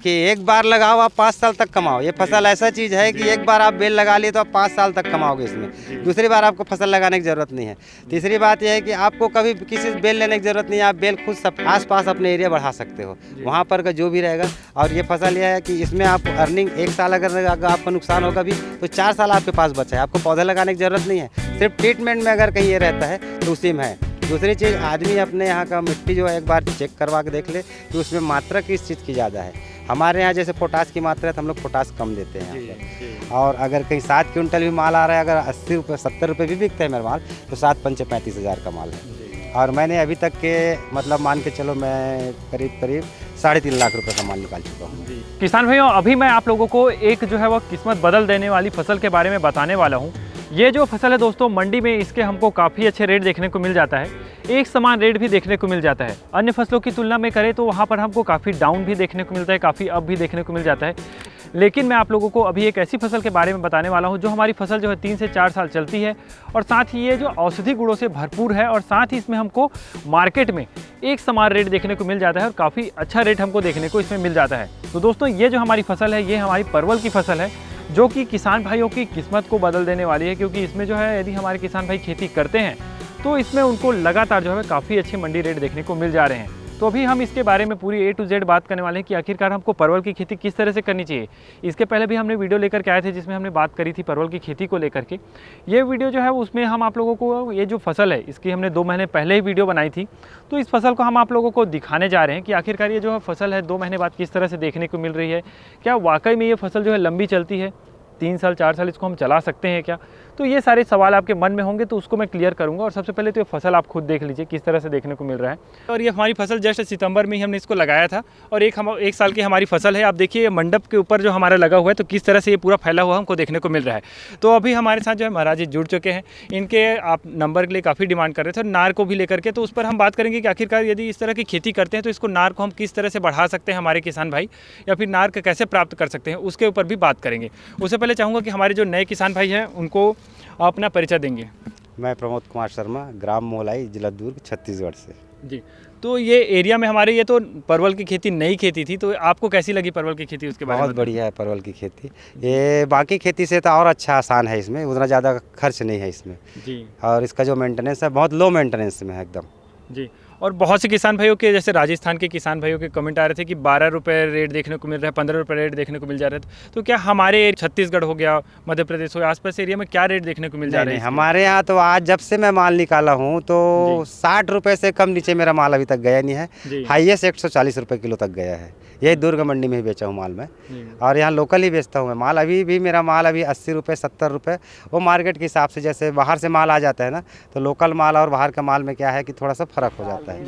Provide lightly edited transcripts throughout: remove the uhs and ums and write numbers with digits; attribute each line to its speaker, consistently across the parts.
Speaker 1: कि एक बार लगाओ आप 5 साल तक कमाओ। ये फसल ऐसा चीज़ है कि एक बार आप बेल लगा लिए तो आप 5 साल तक कमाओगे इसमें। दूसरी बार आपको फसल लगाने की ज़रूरत नहीं है। तीसरी बात यह है कि आपको कभी किसी बेल लेने की ज़रूरत नहीं है। आप बेल खुद सब आस-पास अपने एरिया बढ़ा सकते हो, वहाँ पर का जो भी रहेगा। और ये फसल यह है कि इसमें आप अर्निंग 1 साल अगर आपका नुकसान होगा भी तो 4 साल आपके पास बचा है। आपको पौधे लगाने की ज़रूरत नहीं है। सिर्फ ट्रीटमेंट में अगर कहीं ये रहता है तो उसी में है। दूसरी चीज़, आदमी अपने यहाँ का मिट्टी जो है एक बार चेक करवा के देख ले कि उसमें मात्रा किस चीज़ की ज़्यादा है। हमारे यहाँ जैसे पोटास की मात्रा है तो हम लोग पोटास कम देते हैं यहाँ पर। और अगर कहीं 7 क्विंटल भी माल आ रहा है, अगर 80 रुपये 70 रुपये भी बिकता है मेरा माल, तो 7 पंचे 35,000 का माल है। और मैंने अभी तक के मतलब मान के चलो मैं करीब 3.5 लाख रुपए का माल निकाल चुका हूँ।
Speaker 2: किसान भाइयों, अभी मैं आप लोगों को एक जो है वो किस्मत बदल देने वाली फसल के बारे में बताने वाला हूँ। ये जो फसल है दोस्तों, मंडी में इसके हमको काफ़ी अच्छे रेट देखने को मिल जाता है, एक समान रेट भी देखने को मिल जाता है। अन्य फसलों की तुलना में करें तो वहाँ पर हमको काफ़ी डाउन भी देखने को मिलता है, काफ़ी अप भी देखने को मिल जाता है। लेकिन मैं आप लोगों को अभी एक ऐसी फसल के बारे में बताने वाला हूँ जो हमारी फसल जो है 3 से 4 साल चलती है, और साथ ही ये जो औषधि गुणों से भरपूर है, और साथ ही इसमें हमको मार्केट में एक समान रेट देखने को मिल जाता है और काफ़ी अच्छा रेट हमको देखने को इसमें मिल जाता है। तो दोस्तों, ये जो हमारी फसल है ये हमारी परवल की फसल है, जो कि किसान भाइयों की किस्मत को बदल देने वाली है। क्योंकि इसमें जो है यदि हमारे किसान भाई खेती करते हैं तो इसमें उनको लगातार जो है काफ़ी अच्छे मंडी रेट देखने को मिल जा रहे हैं। तो अभी हम इसके बारे में पूरी A to Z बात करने वाले हैं कि आखिरकार हमको परवल की खेती किस तरह से करनी चाहिए। इसके पहले भी हमने वीडियो लेकर के आए थे जिसमें हमने बात करी थी परवल की खेती को लेकर के। ये वीडियो जो है उसमें हम आप लोगों को ये जो फसल है इसकी हमने 2 महीने पहले ही वीडियो बनाई थी। तो इस फसल को हम आप लोगों को दिखाने जा रहे हैं कि आखिरकार ये जो है फसल है 2 महीने बाद किस तरह से देखने को मिल रही है। क्या वाकई में ये फसल जो है लंबी चलती है, 3 साल 4 साल इसको हम चला सकते हैं क्या? तो ये सारे सवाल आपके मन में होंगे, तो उसको मैं क्लियर करूंगा। और सबसे पहले तो ये फसल आप खुद देख लीजिए किस तरह से देखने को मिल रहा है। और ये हमारी फसल जस्ट सितंबर में ही हमने इसको लगाया था, और एक साल की हमारी फसल है। आप देखिए मंडप के ऊपर जो हमारा लगा हुआ है तो किस तरह से ये पूरा फैला हुआ हमको देखने को मिल रहा है। तो अभी हमारे साथ जो है महाराज जी जुड़ चुके हैं। इनके आप नंबर के लिए काफ़ी डिमांड कर रहे थे, और नार को भी लेकर के, तो उस पर हम बात करेंगे कि आखिरकार यदि इस तरह की खेती करते हैं तो इसको नार को हम किस तरह से बढ़ा सकते हैं हमारे किसान भाई, या फिर नार का कैसे प्राप्त कर सकते हैं, उसके ऊपर भी बात करेंगे। उससे पहले चाहूँगा कि हमारे जो नए किसान भाई हैं उनको अपना परिचय देंगे।
Speaker 1: मैं प्रमोद कुमार शर्मा, ग्राम मोलाई, जिला दुर्ग, छत्तीसगढ़ से।
Speaker 2: जी, तो ये एरिया में हमारे ये तो परवल की खेती नई खेती थी, तो आपको कैसी लगी परवल की खेती, उसके बारे में?
Speaker 1: बहुत बढ़िया है परवल की खेती। ये बाकी खेती से तो और अच्छा आसान है, इसमें उतना ज़्यादा खर्च नहीं है इसमें
Speaker 2: जी।
Speaker 1: और इसका जो मेंटेनेंस है बहुत लो मेंटेनेंस में है एकदम।
Speaker 2: जी, और बहुत से किसान भाइयों के, जैसे राजस्थान के किसान भाइयों के कमेंट आ रहे थे कि 12 रुपये रेट देखने को मिल रहा है, 15 रुपये रेट देखने को मिल जा रहा है। तो क्या हमारे छत्तीसगढ़ हो गया, मध्य प्रदेश हो गया, आसपास एरिया में क्या रेट देखने को मिल जा रहा है?
Speaker 1: हमारे यहाँ तो आज जब से मैं माल निकाला हूँ तो 60 रुपये से कम नीचे मेरा माल अभी तक गया नहीं है। हाईएस्ट 140 रुपये किलो तक गया है। यही दुर्ग मंडी में ही बेचा हूँ माल मैं, और यहाँ लोकल ही बेचता हूँ मैं माल। अभी भी मेरा माल अभी 80 रुपये 70 रुपये, वो मार्केट के हिसाब से। जैसे बाहर से माल आ जाता है ना, तो लोकल माल और बाहर का माल में क्या है कि थोड़ा सा फर्क हो जाता है।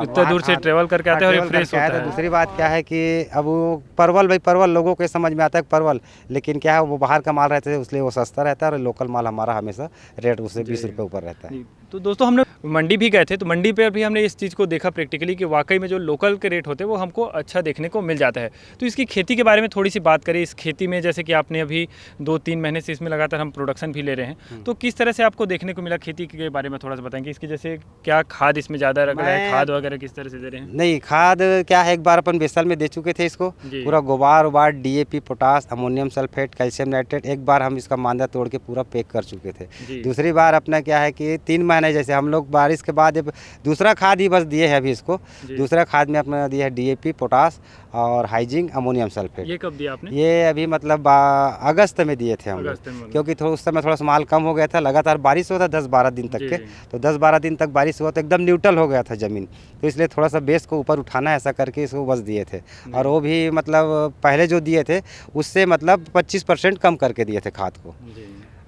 Speaker 2: इतना दूर से ट्रेवल करके आते हैं और फ्रेश होता है।
Speaker 1: दूसरी बात क्या है कि अब वो परवल, भाई परवल लोगों को समझ में आता है परवल, लेकिन क्या है वो बाहर का माल रहता है इसलिए वो सस्ता रहता है, और लोकल माल हमारा हमेशा रेट उससे 20 रुपये ऊपर रहता है।
Speaker 2: तो दोस्तों, हमने मंडी भी गए थे, तो मंडी पे भी हमने इस चीज़ को देखा प्रैक्टिकली कि वाकई में जो लोकल के रेट होते हैं वो हमको अच्छा देखने को मिल जाता है। तो इसकी खेती के बारे में थोड़ी सी बात करें। इस खेती में जैसे कि आपने अभी 2-3 महीने से इसमें लगातार हम प्रोडक्शन भी ले रहे हैं, तो किस तरह से आपको देखने को मिला खेती के बारे में थोड़ा सा बताएंगे। इसकी जैसे क्या खाद इसमें ज़्यादा लग रहा है, खाद वगैरह किस तरह से दे रहे हैं?
Speaker 1: नहीं, खाद क्या है, एक बार अपन बेसल में दे चुके थे इसको, पूरा गोबार उबार, DAP, potash, ammonium sulphate, calcium nitrate, एक बार हम इसका मांदा तोड़ के पूरा पैक कर चुके थे। दूसरी बार अपना क्या है कि 3 महीने जैसे हम लोग बारिश के बाद दूसरा खाद ही बस दिए है अभी इसको। दूसरा खाद में अपना दिया है DAP, पोटास और हाइजिंग, अमोनियम सल्फेट।
Speaker 2: ये कब दिया आपने?
Speaker 1: ये अभी मतलब अगस्त में दिए थे हम लोग, क्योंकि उस समय थोड़ा सा माल कम हो गया था, लगातार बारिश हुआ था 10-12 दिन तक के। तो 10-12 दिन तक बारिश हुआ तो एकदम न्यूट्रल हो गया था ज़मीन, तो इसलिए थोड़ा सा बेस को ऊपर उठाना है ऐसा करके इसको बस दिए थे। और वो भी मतलब पहले जो दिए थे उससे मतलब 25% कम करके दिए थे खाद को।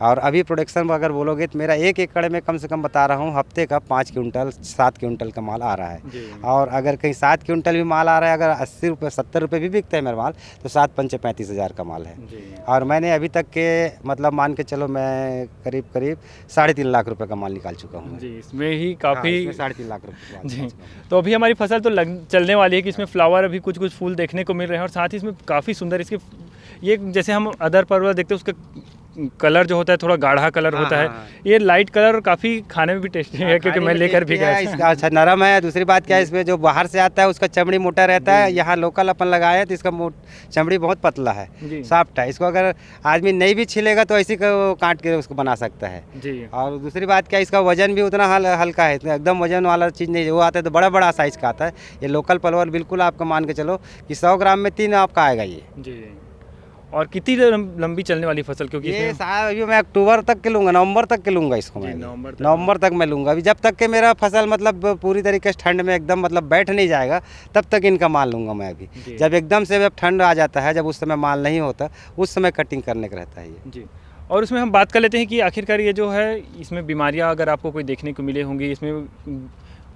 Speaker 1: और अभी प्रोडक्शन अगर बोलोगे तो मेरा 1 एकड़ में कम से कम बता रहा हूँ हफ्ते का 5 क्विंटल 7 क्विंटल का माल आ रहा है। और अगर कहीं 7 क्विंटल भी माल आ रहा है, अगर 80 रुपये 70 रुपये भी बिकता है मेरा माल, तो 7 पंचे 35,000 का माल है। और मैंने अभी तक के मतलब मान के चलो मैं करीब 3.5 लाख रुपये का माल निकाल चुका हूँ
Speaker 2: जी। इसमें ही काफ़ी
Speaker 1: 3.5 लाख रुपये
Speaker 2: जी। तो अभी हमारी फसल तो चलने वाली है कि इसमें फ्लावर अभी कुछ फूल देखने को मिल रहे हैं, और साथ ही इसमें काफ़ी सुंदर इसके ये जैसे हम अदर परवल देखते हैं उसके कलर जो होता है थोड़ा गाढ़ा कलर होता है। ये लाइट कलर काफ़ी खाने में भी टेस्टी है, क्योंकि मैं लेकर भी गया।
Speaker 1: इसका अच्छा नरम है। दूसरी बात क्या है, इसमें जो बाहर से आता है उसका चमड़ी मोटा रहता है, यहाँ लोकल अपन लगाए हैं तो इसका चमड़ी बहुत पतला है, सॉफ्ट है। इसको अगर आदमी नहीं भी छिलेगा तो ऐसी काट के उसको बना सकता है
Speaker 2: जी।
Speaker 1: और दूसरी बात क्या है, इसका वजन भी उतना हल्का है, एकदम वजन वाला चीज़ नहीं। वो आता है तो बड़ा बड़ा साइज़ का आता है। ये लोकल परवल बिल्कुल आपका मान के चलो कि 100 ग्राम में 3 आपका आएगा ये
Speaker 2: जी। और कितनी लंबी चलने वाली फसल, क्योंकि
Speaker 1: ये अभी मैं अक्टूबर तक के लूँगा, नवंबर तक के लूँगा इसको मैं। नवंबर तक मैं लूँगा। अभी जब तक के मेरा फसल मतलब पूरी तरीके से ठंड में एकदम मतलब बैठ नहीं जाएगा तब तक इनका माल लूँगा मैं अभी। जब एकदम से जब ठंड आ जाता है, जब उस समय माल नहीं होता, उस समय कटिंग करने का रहता है ये
Speaker 2: जी। और उसमें हम बात कर लेते हैं कि आखिरकार ये जो है, इसमें बीमारियां अगर आपको कोई देखने को मिले होंगी, इसमें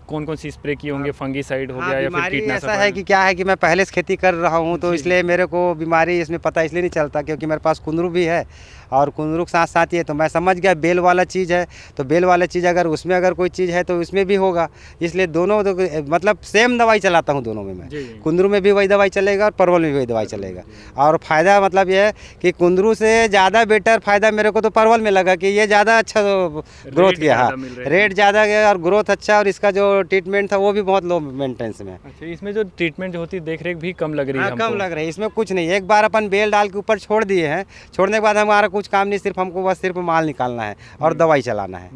Speaker 2: कौन कौन सी स्प्रे की होंगे, फंगीसाइड हो गया या फिर कीटनाशक?
Speaker 1: ऐसा है कि क्या है कि मैं पहले से खेती कर रहा हूँ तो इसलिए मेरे को बीमारी इसमें पता इसलिए नहीं चलता क्योंकि मेरे पास कुंदरू भी है और कुंदरू के साथ साथ ये तो मैं समझ गया बेल वाला चीज़ है, तो बेल वाला चीज़ अगर उसमें अगर कोई चीज़ है तो उसमें भी होगा। इसलिए दोनों मतलब सेम दवाई चलाता हूँ दोनों में मैं। कुंदरू में भी वही दवाई चलेगा और परवल में भी वही दवाई चलेगा। और फ़ायदा मतलब ये है कि कुंदरू से ज़्यादा बेटर फ़ायदा मेरे को तो परवल में लगा कि ये ज़्यादा अच्छा ग्रोथ किया है, रेट ज़्यादा गया और ग्रोथ अच्छा, और इसका जो ट्रीटमेंट था वो भी बहुत लो मेंटेनेंस में।
Speaker 2: अच्छा, इसमें जो ट्रीटमेंट होती है देख रेख भी कम लग रही है?
Speaker 1: कम लग रही है, इसमें कुछ नहीं। एक बार अपन बेल डाल के ऊपर छोड़ दिए हैं, छोड़ने के बाद हमारा कुछ काम नहीं, सिर्फ हमको बस सिर्फ माल निकालना है और दवाई चलाना है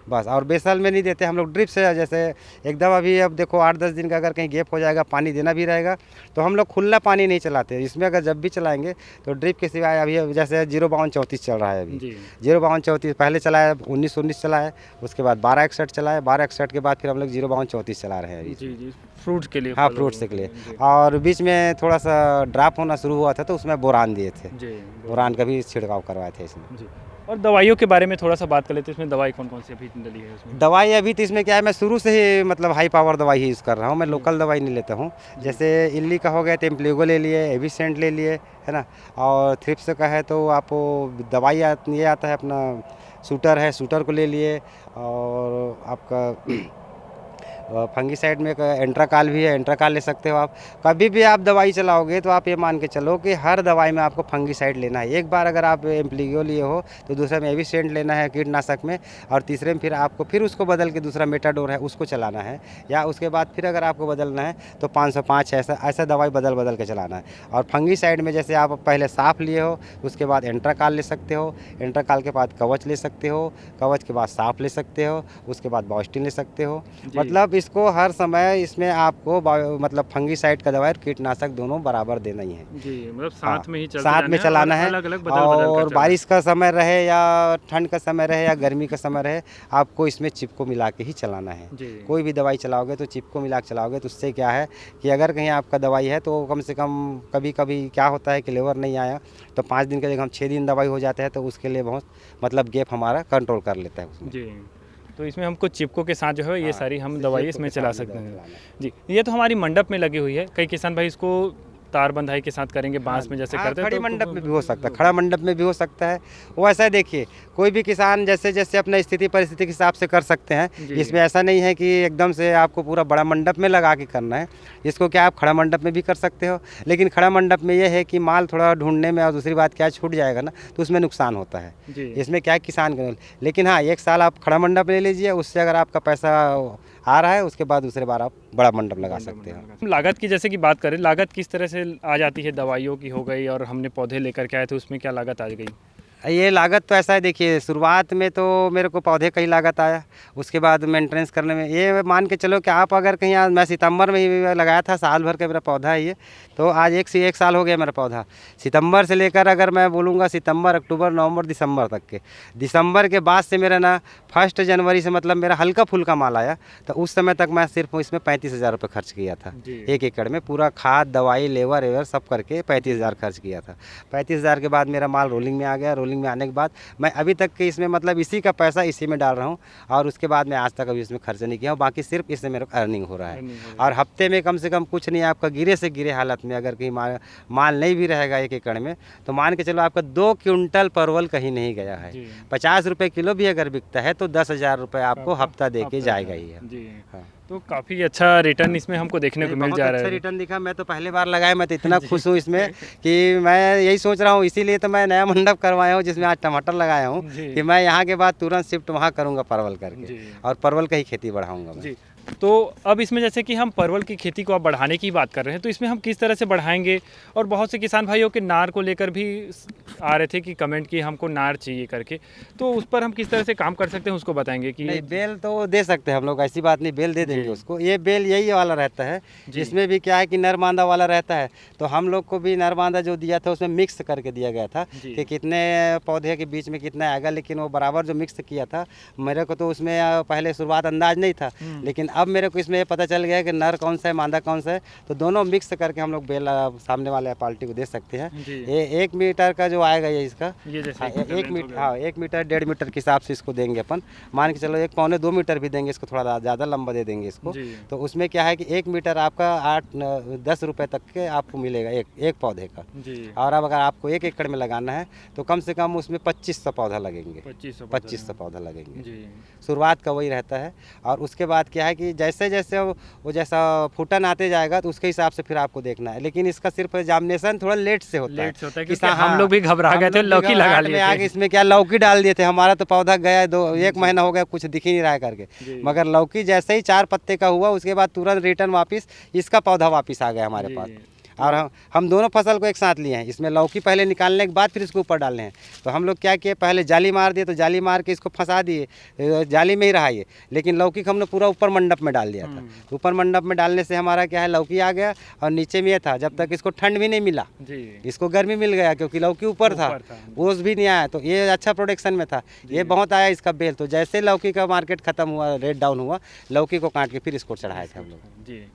Speaker 1: बस। और बेसल में नहीं देते हम लोग, ड्रिप से। जैसे एकदम अभी अब देखो 8-10 दिन का अगर कहीं गैप हो जाएगा, पानी देना भी रहेगा तो हम लोग खुला पानी नहीं चलाते इसमें। अगर जब भी चलाएंगे तो ड्रिप के सिवाय अभी जैसे 05234 चल रहा है अभी, 05234 पहले चलाया, 1919 चलाया, उसके बाद 1261 चलाया, 1261 के बाद फिर हम लोग 05234 चला रहे हैं अभी।
Speaker 2: जी, फ्रूट्स के लिए।
Speaker 1: हाँ, फ्रूट्स के लिए। और बीच में थोड़ा सा ड्रॉप होना शुरू हुआ था तो उसमें बोरान दिए थे, बोरान का भी छिड़काव करवाए थे इसमें
Speaker 2: जी। और दवाइयों के बारे में थोड़ा सा बात कर लेते हैं, इसमें दवाई कौन कौन सी अभी डली है उसमें?
Speaker 1: दवाई अभी तो इसमें क्या है, मैं शुरू से ही मतलब हाई पावर दवाई ही यूज़ कर रहा हूँ, मैं लोकल दवाई नहीं लेता हूँ। जैसे इल्ली का हो गया तो एम्प्लीगो ले लिए, एविसेंट ले लिए, है ना। और थ्रिप्स का है तो आपको दवाई ये आता है अपना शूटर है, शूटर को ले लिए। और आपका फंगीसाइड में एक एंट्राकाल भी है, एंट्राकाल ले सकते हो आप। कभी भी आप दवाई चलाओगे तो आप ये मान के चलो कि हर दवाई में आपको फंगीसाइड लेना है। एक बार अगर आप एम्प्लीगो लिए हो तो दूसरे में एविसेंट लेना है कीटनाशक में, और तीसरे में फिर आपको फिर उसको बदल के दूसरा मेटाडोर है उसको चलाना है, या उसके बाद फिर अगर आपको बदलना है तो 505 ऐसा दवाई बदल के चलाना है। और फंगीसाइड में जैसे आप पहले साफ लिए हो उसके बाद एंट्राकाल ले सकते हो, एंट्राकाल के बाद कवच ले सकते हो, कवच के बाद साफ ले सकते हो, उसके बाद बॉस्टिन ले सकते हो। मतलब इसको हर समय इसमें आपको मतलब फंगीसाइड का दवाई और कीटनाशक दोनों बराबर देना ही है
Speaker 2: जी। मतलब साथ में ही
Speaker 1: साथ में चलाना है। और बारिश का समय रहे या ठंड का समय रहे या गर्मी का समय रहे, आपको इसमें चिपको मिला के ही चलाना है। कोई भी दवाई चलाओगे तो चिपको मिला के चलाओगे तो उससे क्या है कि अगर कहीं आपका दवाई है तो कम से कम कभी कभी क्या होता है कि लेबर नहीं आया तो 5 दिन के जगह हम 6 दिन दवाई हो जाते हैं, तो उसके लिए बहुत मतलब गैप हमारा कंट्रोल कर लेता है उसमें
Speaker 2: जी। तो इसमें हमको चिपको के साथ जो है ये सारी हम दवाई इसमें चला सकते हैं जी। ये तो हमारी मंडप में लगी हुई है, कई किसान भाई इसको तार बंधाई के साथ करेंगे, बांस में जैसे करते हैं।
Speaker 1: खड़ी मंडप में भी हो सकता है, खड़ा मंडप में भी हो सकता है। वो ऐसा देखिए, कोई भी किसान जैसे जैसे अपना स्थिति परिस्थिति के हिसाब से कर सकते हैं। इसमें ऐसा नहीं है कि एकदम से आपको पूरा बड़ा मंडप में लगा के करना है। इसको क्या आप खड़ा मंडप में भी कर सकते हो, लेकिन खड़ा मंडप में ये है कि माल थोड़ा ढूंढने में और दूसरी बात क्या छूट जाएगा ना तो उसमें नुकसान होता है। इसमें क्या किसान का, लेकिन हाँ 1 साल आप खड़ा मंडप ले लीजिए, उससे अगर आपका पैसा आ रहा है उसके बाद दूसरे बार आप बड़ा मंडप लगा सकते हो।
Speaker 2: लागत की जैसे कि बात करें, लागत किस तरह से आ जाती है? दवाइयों की हो गई और हमने पौधे लेकर के आए थे, उसमें क्या लागत आ गई?
Speaker 1: ये लागत तो ऐसा है, देखिए शुरुआत में तो मेरे को पौधे का ही लागत आया, उसके बाद मेंटेनेंस करने में ये मान के चलो कि आप अगर कहीं मैं सितंबर में ही लगाया था, साल भर का मेरा पौधा है ये, तो आज 1 से 1 साल हो गया मेरा पौधा। सितंबर से लेकर अगर मैं बोलूँगा सितंबर, अक्टूबर, नवंबर, दिसंबर तक के, दिसंबर के बाद से मेरा ना 1 जनवरी से मतलब मेरा हल्का फुल्का माल आया, तो उस समय तक मैं सिर्फ इसमें 35,000 रुपये खर्च किया था 1 एकड़ में, पूरा खाद दवाई लेबर वेबर सब करके 35,000 खर्च किया था। 35,000 के बाद मेरा माल रोलिंग में आ गया, रोलिंग में आने के बाद मैं अभी तक के इसमें मतलब इसी का पैसा इसी में डाल रहा हूँ, और उसके बाद मैं आज तक अभी इसमें खर्च नहीं किया हूँ, बाकी सिर्फ इससे मेरा अर्निंग हो रहा है। और हफ्ते में कम से कम कुछ नहीं, आपका गिरे से गिरे हालत में अगर कहीं माल नहीं भी रहेगा 1 एकड़ में, तो मान के चलो आपका 2 क्विंटल परवल कहीं नहीं गया है। 50 रुपये किलो भी अगर बिकता है तो 10,000 रुपये आपको हफ्ता दे के जाएगा ही है।
Speaker 2: तो काफ़ी अच्छा रिटर्न इसमें हमको देखने को मिल जा रहा
Speaker 1: अच्छा
Speaker 2: है।
Speaker 1: रिटर्न दिखा। मैं तो पहली बार लगाया, मैं तो इतना खुश हूँ इसमें कि मैं यही सोच रहा हूँ, इसीलिए तो मैं नया मंडप करवाया हूँ जिसमें आज टमाटर लगाया हूँ
Speaker 2: जी।
Speaker 1: कि मैं यहाँ के बाद तुरंत शिफ्ट वहाँ करूँगा परवल करके,
Speaker 2: जी।
Speaker 1: और परवल का ही खेती बढ़ाऊँगा मैं।
Speaker 2: जी। तो अब इसमें जैसे कि हम परवल की खेती को अब बढ़ाने की बात कर रहे हैं, तो इसमें हम किस तरह से बढ़ाएंगे? और बहुत से किसान भाइयों के नार को लेकर भी आ रहे थे कि कमेंट कि हमको नार चाहिए करके, तो उस पर हम किस तरह से काम कर सकते हैं उसको बताएंगे कि
Speaker 1: नहीं, बेल तो दे सकते हैं हम लोग, ऐसी बात नहीं, बेल दे देंगे
Speaker 2: जी।
Speaker 1: उसको। ये बेल यही वाला रहता है,
Speaker 2: जी।
Speaker 1: इसमें भी क्या है कि नर मादा वाला रहता है, तो हम लोग को भी नर मादा जो दिया था उसमें मिक्स करके दिया गया था
Speaker 2: जी।
Speaker 1: कि कितने पौधे के बीच में कितना आएगा, लेकिन वो बराबर जो मिक्स किया था, मेरे को तो उसमें पहले शुरुआत अंदाज नहीं था, लेकिन अब मेरे को इसमें पता चल गया कि नर कौन सा है मादा कौन सा है, तो दोनों मिक्स करके हम लोग बेल सामने वाले पार्टी को दे सकते हैं।
Speaker 2: जी।
Speaker 1: ये 1 मीटर का जो आएगा ये इसका,
Speaker 2: ये जैसे
Speaker 1: हाँ, 1
Speaker 2: length हो
Speaker 1: मीटर,
Speaker 2: गया।
Speaker 1: हाँ 1 मीटर 1.5 मीटर के हिसाब से इसको देंगे अपन, मान के चलो 1 पौने 2 मीटर भी देंगे इसको, थोड़ा ज़्यादा लंबा दे देंगे इसको।
Speaker 2: जी।
Speaker 1: तो उसमें क्या है कि 1 मीटर आपका 8-10 रुपये तक के आपको मिलेगा एक पौधे का।
Speaker 2: जी।
Speaker 1: और अब अगर आपको 1 एकड़ में लगाना है तो कम से कम उसमें 2500 पौधा लगेंगे, 2500 पौधा लगेंगे।
Speaker 2: जी।
Speaker 1: शुरुआत का वही रहता है, और उसके बाद क्या है कि जैसे जैसे वो जैसा फूटन आते जाएगा तो उसके हिसाब से फिर आपको देखना है, लेकिन इसका सिर्फ जामनेशन थोड़ा लेट से होता है।
Speaker 2: क्योंकि
Speaker 1: किसान-
Speaker 2: हम लोग भी घबरा
Speaker 1: हम
Speaker 2: गए थे,
Speaker 1: लोग भी
Speaker 2: लौकी लगा
Speaker 1: घबराहट में
Speaker 2: लिए
Speaker 1: आगे
Speaker 2: थे।
Speaker 1: इसमें क्या लौकी डाल दिए थे, हमारा तो पौधा गया 1 महीना हो गया, कुछ दिख ही नहीं रहा है करके,
Speaker 2: जी।
Speaker 1: मगर लौकी जैसे ही 4 पत्ते का हुआ उसके बाद तुरंत रिटर्न वापस इसका पौधा वापस आ गया हमारे
Speaker 2: जी।
Speaker 1: पास। और हम दोनों फसल को एक साथ लिए हैं, इसमें लौकी पहले निकालने के बाद फिर इसको ऊपर डालने हैं। तो हम लोग क्या किए, पहले जाली मार दिए, तो जाली मार के इसको फंसा दिए, जाली में ही रहा ये, लेकिन लौकी को हमने पूरा ऊपर मंडप में डाल दिया था। ऊपर मंडप में डालने से हमारा क्या है, लौकी आ गया, और नीचे में ये था, जब तक इसको ठंड भी नहीं मिला,
Speaker 2: जी।
Speaker 1: इसको गर्मी मिल गया क्योंकि लौकी ऊपर था, ओस भी नहीं आया, तो ये अच्छा प्रोडक्शन में था, ये बहुत आया इसका बेल। तो जैसे लौकी का मार्केट खत्म हुआ, रेट डाउन हुआ, लौकी को काट के फिर इसको चढ़ाए थे हम लोग।
Speaker 2: जी।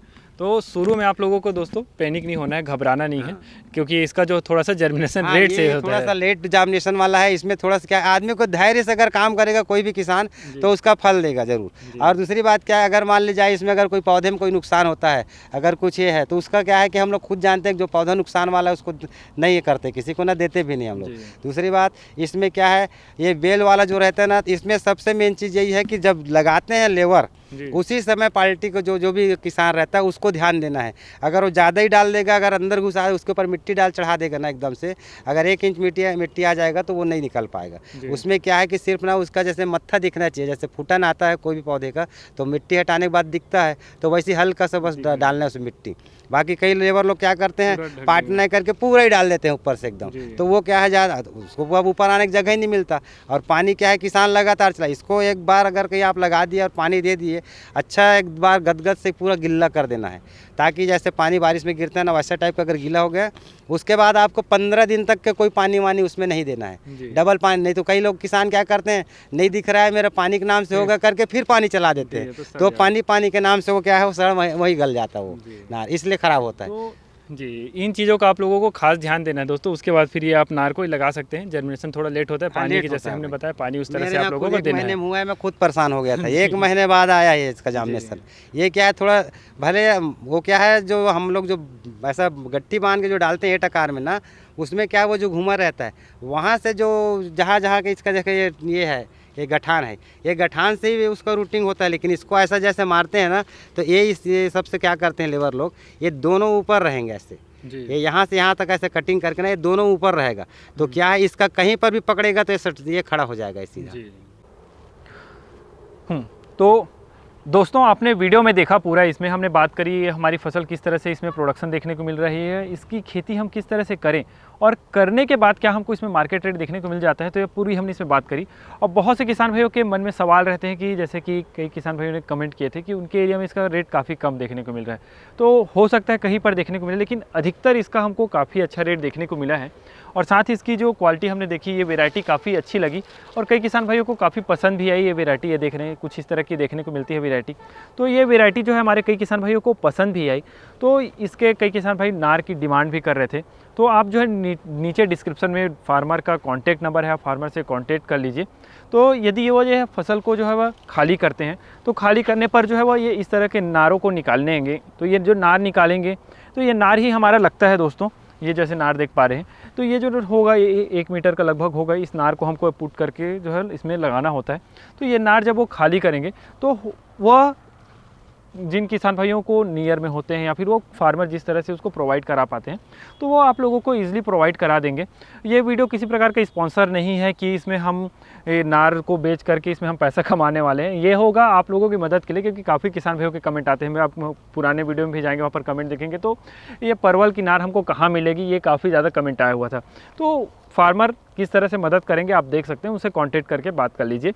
Speaker 2: तो शुरू में आप लोगों को दोस्तों पैनिक नहीं होना है, घबराना नहीं है, क्योंकि इसका जो थोड़ा सा जर्मिनेशन
Speaker 1: हाँ,
Speaker 2: रेट
Speaker 1: ये
Speaker 2: से होता
Speaker 1: थोड़ा
Speaker 2: है।
Speaker 1: सा लेट जामिनेशन वाला है, इसमें थोड़ा सा क्या है, आदमी को धैर्य से अगर काम करेगा कोई भी किसान तो उसका फल देगा जरूर। और दूसरी बात क्या है, अगर मान ली जाए इसमें अगर कोई पौधे में कोई नुकसान होता है, अगर कुछ ये है, तो उसका क्या है कि हम लोग खुद जानते हैं कि जो पौधा नुकसान वाला है उसको नहीं करते, किसी को ना देते भी नहीं हम लोग। दूसरी बात इसमें क्या है, ये बेल वाला जो रहता है ना, इसमें सबसे मेन चीज़ यही है कि जब लगाते हैं लेबर, उसी समय पार्टी को जो भी किसान रहता है उसको ध्यान देना है। अगर वो ज़्यादा ही डाल देगा, अगर अंदर घुसा है उसके ऊपर मिट्टी डाल चढ़ा देगा ना एकदम से, अगर 1 इंच मिट्टी आ जाएगा तो वो नहीं निकल पाएगा। उसमें क्या है कि सिर्फ ना उसका जैसे मत्था दिखना चाहिए, जैसे फूटन आता है कोई भी पौधे का तो मिट्टी हटाने के बाद दिखता है, तो वैसे हल्का सा बस डालना है उसमें मिट्टी। बाकी कई लेबर लोग क्या करते हैं, पाट नहीं करके पूरा ही डाल देते हैं ऊपर से एकदम, तो वो क्या है ज़्यादा, उसको अब ऊपर आने की जगह ही नहीं मिलता। और पानी क्या है, किसान लगातार चला, इसको एक बार अगर कहीं आप लगा दिए और पानी दे दिए, अच्छा एक बार गदगद से पूरा गिल्ला कर देना है, ताकि जैसे पानी बारिश में गिरता है ना वैसा टाइप का अगर गीला हो गया, उसके बाद आपको 15 दिन तक के कोई पानी वानी उसमें नहीं देना है, डबल पानी नहीं। तो कई लोग किसान क्या करते हैं, नहीं दिख रहा है मेरा पानी के नाम से होगा करके फिर पानी चला देते हैं, तो पानी के नाम से वो क्या है, वो सड़ वही गल जाता है वो नार, इसलिए ख़राब होता है।
Speaker 2: तो जी, इन चीज़ों का आप लोगों को खास ध्यान देना है दोस्तों। उसके बाद फिर ये आप नार को ही लगा सकते हैं। जर्मिनेशन थोड़ा लेट होता है, पानी
Speaker 1: लेट
Speaker 2: की जैसे
Speaker 1: होता है
Speaker 2: हमने
Speaker 1: भाई।
Speaker 2: बताया, पानी उस तरह
Speaker 1: मेरे
Speaker 2: से आप
Speaker 1: यहाँ
Speaker 2: लोगों
Speaker 1: खुद
Speaker 2: को
Speaker 1: 1
Speaker 2: देना
Speaker 1: महीने
Speaker 2: है।
Speaker 1: में हुआ है, मैं खुद परेशान हो गया था। 1 महीने बाद आया है इसका जामनेशन। ये क्या है, थोड़ा भले वो क्या है, जो हम लोग जो ऐसा गट्टी बांध के जो डालते हैं 8 आकार में ना, उसमें क्या है वो जो घूमर रहता है, वहाँ से जो जहाँ के इसका जैसे ये है, ये गठान है, ये गठान से ही उसका रूटिंग होता है। लेकिन इसको ऐसा जैसे मारते हैं ना, तो ये सबसे क्या करते हैं लेबर लोग, ये दोनों ऊपर रहेंगे ऐसे, ये यहाँ से यहाँ तक ऐसे कटिंग करके ना, ये दोनों ऊपर रहेगा, तो क्या है इसका कहीं पर भी पकड़ेगा तो ये खड़ा हो जाएगा इसी।
Speaker 2: तो दोस्तों आपने वीडियो में देखा पूरा, इसमें हमने बात करी हमारी फसल किस तरह से इसमें प्रोडक्शन देखने को मिल रही है, इसकी खेती हम किस तरह से करें और करने के बाद क्या हमको इसमें मार्केट रेट देखने को मिल जाता है, तो ये पूरी हमने इसमें बात करी। और बहुत से किसान भाइयों के मन में सवाल रहते हैं कि जैसे कि कई किसान भाइयों ने कमेंट किए थे कि उनके एरिया में इसका रेट काफ़ी कम देखने को मिल रहा है, तो हो सकता है कहीं पर देखने को मिले, लेकिन अधिकतर इसका हमको काफ़ी अच्छा रेट देखने को मिला है। और साथ ही इसकी जो क्वालिटी हमने देखी, ये वैरायटी काफ़ी अच्छी लगी और कई किसान भाइयों को काफ़ी पसंद भी आई ये वैरायटी। ये देख रहे हैं कुछ इस तरह की देखने को मिलती है वैरायटी, तो ये वैरायटी जो है हमारे कई किसान भाइयों को पसंद भी आई। तो इसके कई किसान भाई नार की डिमांड भी कर रहे थे, तो आप जो है नीचे डिस्क्रिप्शन में फार्मर का कॉन्टैक्ट नंबर है, आप फार्मर से कॉन्टैक्ट कर लीजिए। तो यदि वो जो है फसल को जो है वह खाली करते हैं, तो खाली करने पर जो है वह ये इस तरह के नारों को निकालनेंगे, तो ये जो नार निकालेंगे तो ये नार ही हमारा लगता है दोस्तों। ये जैसे नार देख पा रहे हैं, तो ये जो होगा ये 1 मीटर का लगभग होगा। इस नार को हमको पुट करके जो है इसमें लगाना होता है। तो ये नार जब वो खाली करेंगे तो वह जिन किसान भाइयों को नियर में होते हैं या फिर वो फार्मर जिस तरह से उसको प्रोवाइड करा पाते हैं, तो वो आप लोगों को ईज़िली प्रोवाइड करा देंगे। ये वीडियो किसी प्रकार का स्पॉन्सर नहीं है कि इसमें हम नार को बेच करके इसमें हम पैसा कमाने वाले हैं। ये होगा आप लोगों की मदद के लिए, क्योंकि काफ़ी किसान भाइयों के कमेंट आते हैं। मैं आप पुराने वीडियो में भी जाएंगे, वहाँ पर कमेंट देखेंगे तो ये परवल की नार हमको कहाँ मिलेगी, ये काफ़ी ज़्यादा कमेंट आया हुआ था। तो फार्मर किस तरह से मदद करेंगे आप देख सकते हैं, उनसे कांटेक्ट करके बात कर लीजिए।